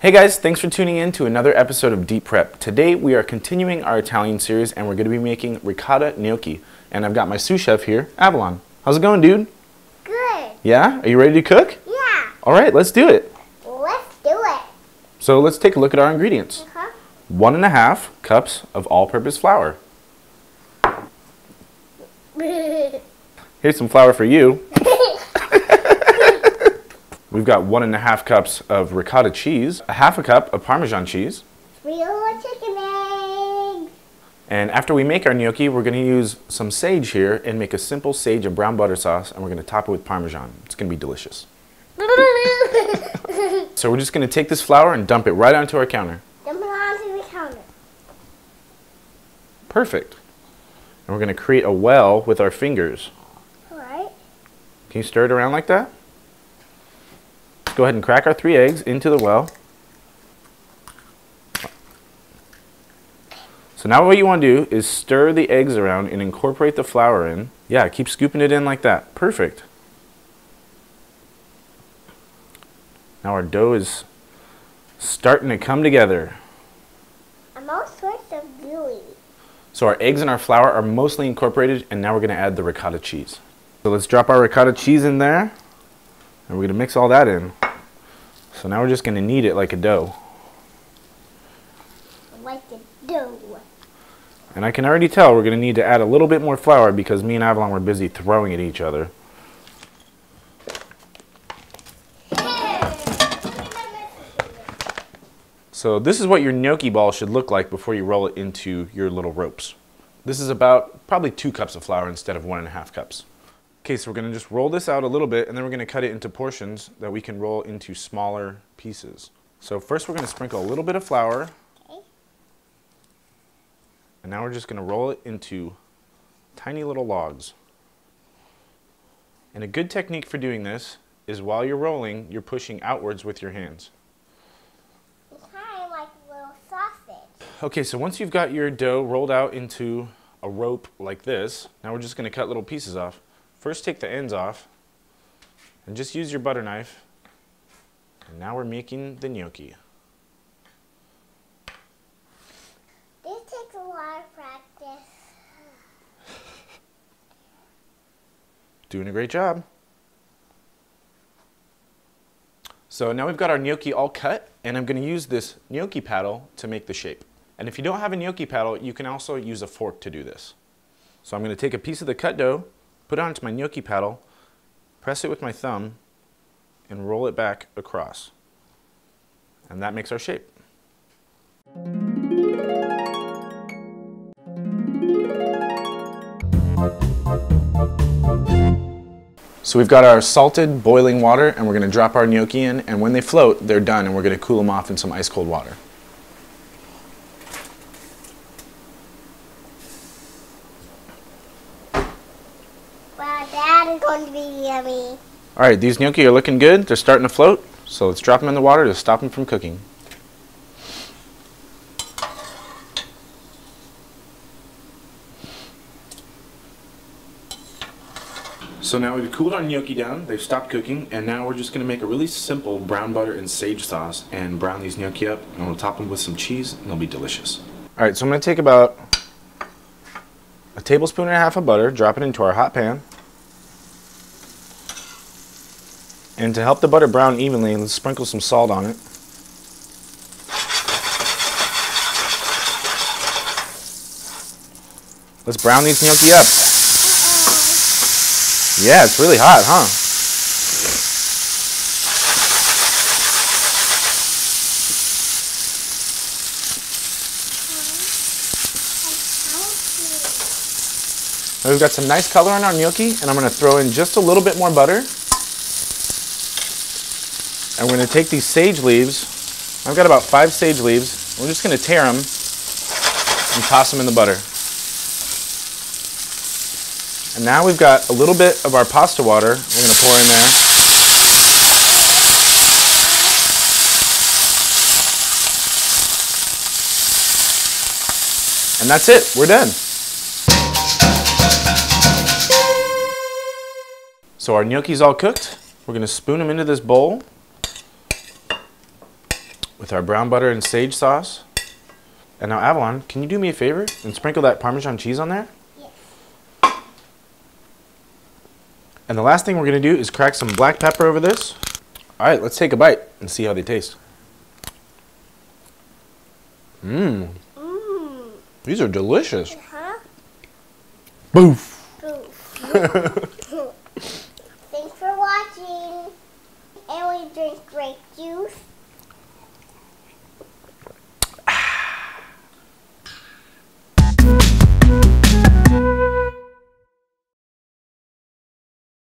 Hey guys, thanks for tuning in to another episode of Deep Prep. Today we are continuing our Italian series and we're going to be making ricotta gnocchi. And I've got my sous chef here, Avalon. How's it going, dude? Good. Yeah? Are you ready to cook? Yeah. Alright, let's do it. Let's do it. So let's take a look at our ingredients. 1.5 cups of all-purpose flour. Here's some flour for you. We've got 1.5 cups of ricotta cheese, 1/2 cup of Parmesan cheese. 3 little chicken eggs. And after we make our gnocchi, we're going to use some sage here and make a simple sage and brown butter sauce, and we're going to top it with Parmesan. It's going to be delicious. So we're just going to take this flour and dump it right onto our counter. Dump it onto the counter. Perfect. And we're going to create a well with our fingers. Alright. Can you stir it around like that? Let's go ahead and crack our 3 eggs into the well. So now what you want to do is stir the eggs around and incorporate the flour in. Yeah, keep scooping it in like that. Perfect. Now our dough is starting to come together. I'm all sorts of gooey. So our eggs and our flour are mostly incorporated, and now we're going to add the ricotta cheese. So let's drop our ricotta cheese in there, and we're going to mix all that in. So now we're just going to knead it like a dough. Like a dough. And I can already tell we're going to need to add a little bit more flour because me and Avalon were busy throwing at each other. So this is what your gnocchi ball should look like before you roll it into your little ropes. This is about probably 2 cups of flour instead of 1.5 cups. Okay, so we're going to just roll this out a little bit and then we're going to cut it into portions that we can roll into smaller pieces. So first we're going to sprinkle a little bit of flour. Okay. And now we're just going to roll it into tiny little logs. And a good technique for doing this is while you're rolling, you're pushing outwards with your hands. It's kind of like a little sausage. Okay, so once you've got your dough rolled out into a rope like this, now we're just going to cut little pieces off. First take the ends off and just use your butter knife. And now we're making the gnocchi. This takes a lot of practice. Doing a great job. So now we've got our gnocchi all cut, and I'm going to use this gnocchi paddle to make the shape. And if you don't have a gnocchi paddle, you can also use a fork to do this. So I'm going to take a piece of the cut dough, put it onto my gnocchi paddle, press it with my thumb, and roll it back across. And that makes our shape. So we've got our salted boiling water, and we're going to drop our gnocchi in, and when they float, they're done, and we're going to cool them off in some ice cold water. Wow, that is going to be yummy. Alright, these gnocchi are looking good. They're starting to float, so let's drop them in the water to stop them from cooking. So now we've cooled our gnocchi down, they've stopped cooking, and now we're just going to make a really simple brown butter and sage sauce and brown these gnocchi up, and we'll top them with some cheese, and they'll be delicious. Alright, so I'm going to take about 1.5 tablespoons of butter, drop it into our hot pan. And to help the butter brown evenly, let's sprinkle some salt on it. Let's brown these gnocchi up. Yeah, it's really hot, huh? Now we've got some nice color on our gnocchi, and I'm going to throw in just a little bit more butter. And we're going to take these sage leaves. I've got about 5 sage leaves. We're just going to tear them and toss them in the butter. And now we've got a little bit of our pasta water we're going to pour in there. And that's it. We're done. So our gnocchi's all cooked. We're going to spoon them into this bowl. with our brown butter and sage sauce. And now Avalon, can you do me a favor and sprinkle that Parmesan cheese on there? Yes. And the last thing we're going to do is crack some black pepper over this. All right, let's take a bite and see how they taste. Mmm. Mmm. These are delicious. Uh-huh. Boof. Thanks for watching. And we drink grape juice.